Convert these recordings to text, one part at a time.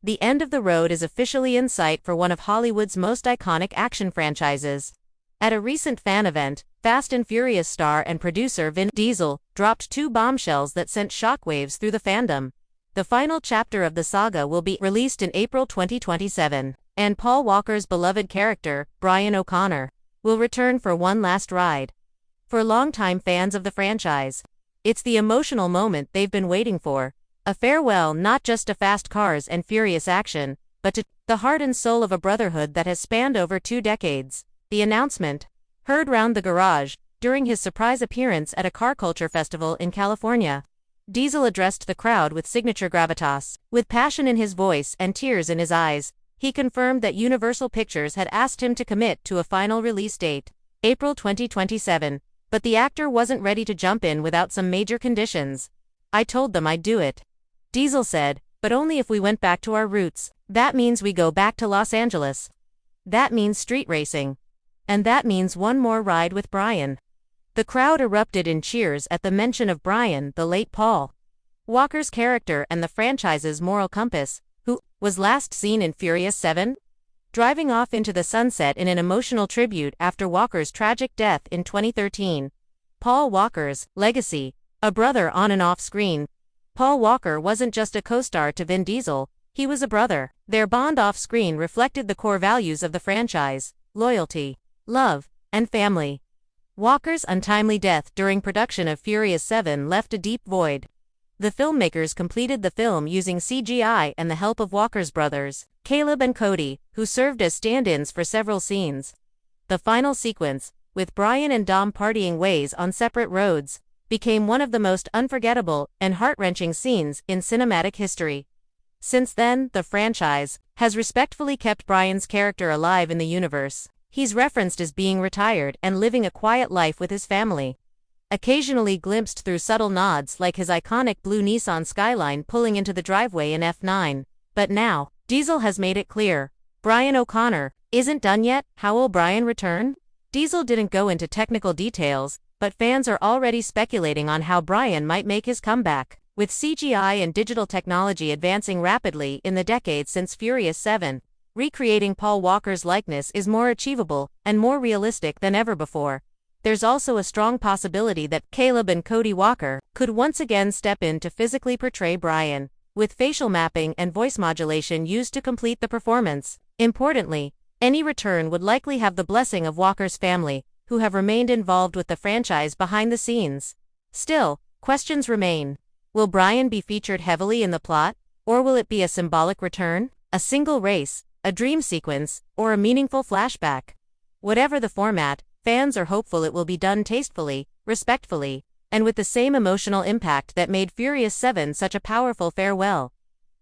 The end of the road is officially in sight for one of Hollywood's most iconic action franchises. At a recent fan event, Fast and Furious star and producer Vin Diesel dropped two bombshells that sent shockwaves through the fandom. The final chapter of the saga will be released in April 2027, and Paul Walker's beloved character, Brian O'Connor, will return for one last ride. For longtime fans of the franchise, it's the emotional moment they've been waiting for. A farewell not just to fast cars and furious action, but to the heart and soul of a brotherhood that has spanned over 2 decades. The announcement, heard round the garage, during his surprise appearance at a car culture festival in California. Diesel addressed the crowd with signature gravitas. With passion in his voice and tears in his eyes, he confirmed that Universal Pictures had asked him to commit to a final release date, April 2027, but the actor wasn't ready to jump in without some major conditions. "I told them I'd do it," Diesel said, "but only if we went back to our roots. That means we go back to Los Angeles. That means street racing. And that means one more ride with Brian." The crowd erupted in cheers at the mention of Brian, the late Paul Walker's character and the franchise's moral compass, who was last seen in Furious 7, driving off into the sunset in an emotional tribute after Walker's tragic death in 2013. Paul Walker's legacy, a brother on and off screen. Paul Walker wasn't just a co-star to Vin Diesel, he was a brother. Their bond off-screen reflected the core values of the franchise: loyalty, love, and family. Walker's untimely death during production of Furious 7 left a deep void. The filmmakers completed the film using CGI and the help of Walker's brothers, Caleb and Cody, who served as stand-ins for several scenes. The final sequence, with Brian and Dom partying ways on separate roads, became one of the most unforgettable and heart-wrenching scenes in cinematic history. Since then, the franchise has respectfully kept Brian's character alive in the universe. He's referenced as being retired and living a quiet life with his family, occasionally glimpsed through subtle nods like his iconic blue Nissan Skyline pulling into the driveway in F9. But now, Diesel has made it clear, Brian O'Connor isn't done yet. How will Brian return? Diesel didn't go into technical details, but fans are already speculating on how Brian might make his comeback. With CGI and digital technology advancing rapidly in the decades since Furious 7, recreating Paul Walker's likeness is more achievable and more realistic than ever before. There's also a strong possibility that Caleb and Cody Walker could once again step in to physically portray Brian, with facial mapping and voice modulation used to complete the performance. Importantly, any return would likely have the blessing of Walker's family, who have remained involved with the franchise behind the scenes. Still, questions remain. Will Brian be featured heavily in the plot, or will it be a symbolic return, a single race, a dream sequence, or a meaningful flashback? Whatever the format, fans are hopeful it will be done tastefully, respectfully, and with the same emotional impact that made Furious 7 such a powerful farewell.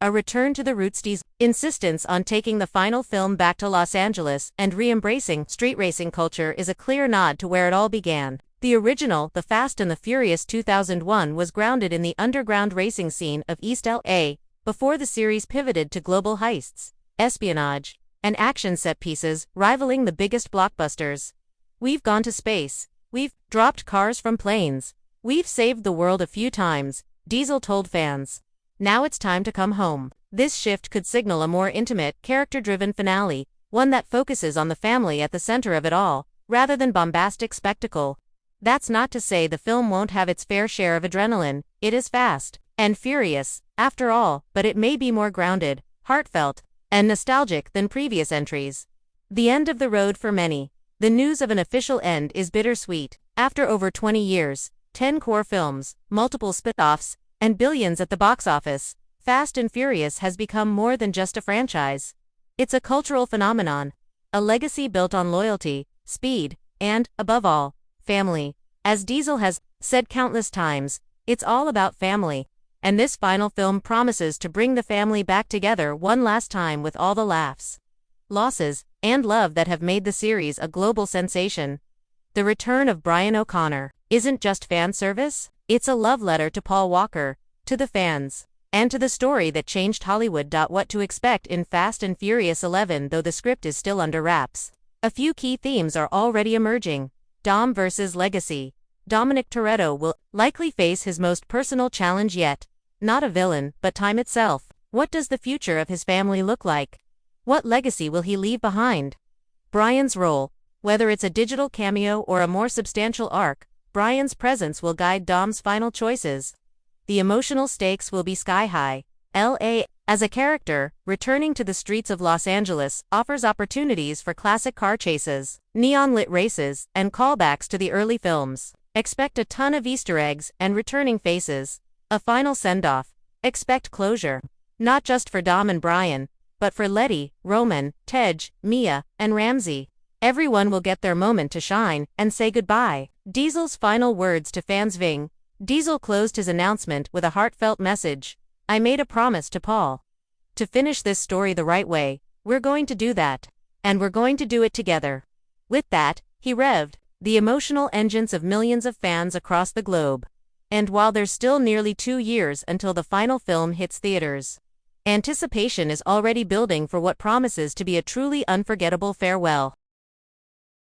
A return to the roots. Diesel's insistence on taking the final film back to Los Angeles and re-embracing street racing culture is a clear nod to where it all began. The original, The Fast and the Furious 2001, was grounded in the underground racing scene of East LA, before the series pivoted to global heists, espionage, and action set pieces rivaling the biggest blockbusters. "We've gone to space. We've dropped cars from planes. We've saved the world a few times," Diesel told fans. Now it's time to come home. This shift could signal a more intimate, character-driven finale, one that focuses on the family at the center of it all, rather than bombastic spectacle. That's not to say the film won't have its fair share of adrenaline. It is fast and furious, after all, but it may be more grounded, heartfelt, and nostalgic than previous entries. The end of the road for many. The news of an official end is bittersweet. After over 20 years, 10 core films, multiple spin-offs, and billions at the box office, Fast and Furious has become more than just a franchise. It's a cultural phenomenon, a legacy built on loyalty, speed, and, above all, family. As Diesel has said countless times, it's all about family, and this final film promises to bring the family back together one last time with all the laughs, losses, and love that have made the series a global sensation. The return of Brian O'Connor isn't just fan service, it's a love letter to Paul Walker, to the fans, and to the story that changed Hollywood. What to expect in Fast and Furious 11, though the script is still under wraps. A few key themes are already emerging. Dom versus legacy. Dominic Toretto will likely face his most personal challenge yet. Not a villain, but time itself. What does the future of his family look like? What legacy will he leave behind? Brian's role. Whether it's a digital cameo or a more substantial arc, Brian's presence will guide Dom's final choices. The emotional stakes will be sky high. L.A. as a character, returning to the streets of Los Angeles offers opportunities for classic car chases, neon-lit races, and callbacks to the early films. Expect a ton of Easter eggs and returning faces. A final send-off. Expect closure. Not just for Dom and Brian, but for Letty, Roman, Tej, Mia, and Ramsey. Everyone will get their moment to shine and say goodbye. Diesel's final words to fans. Vin Diesel closed his announcement with a heartfelt message. I made a promise to Paul. To finish this story the right way, we're going to do that. And we're going to do it together. With that, he revved the emotional engines of millions of fans across the globe. And while there's still nearly 2 years until the final film hits theaters, anticipation is already building for what promises to be a truly unforgettable farewell.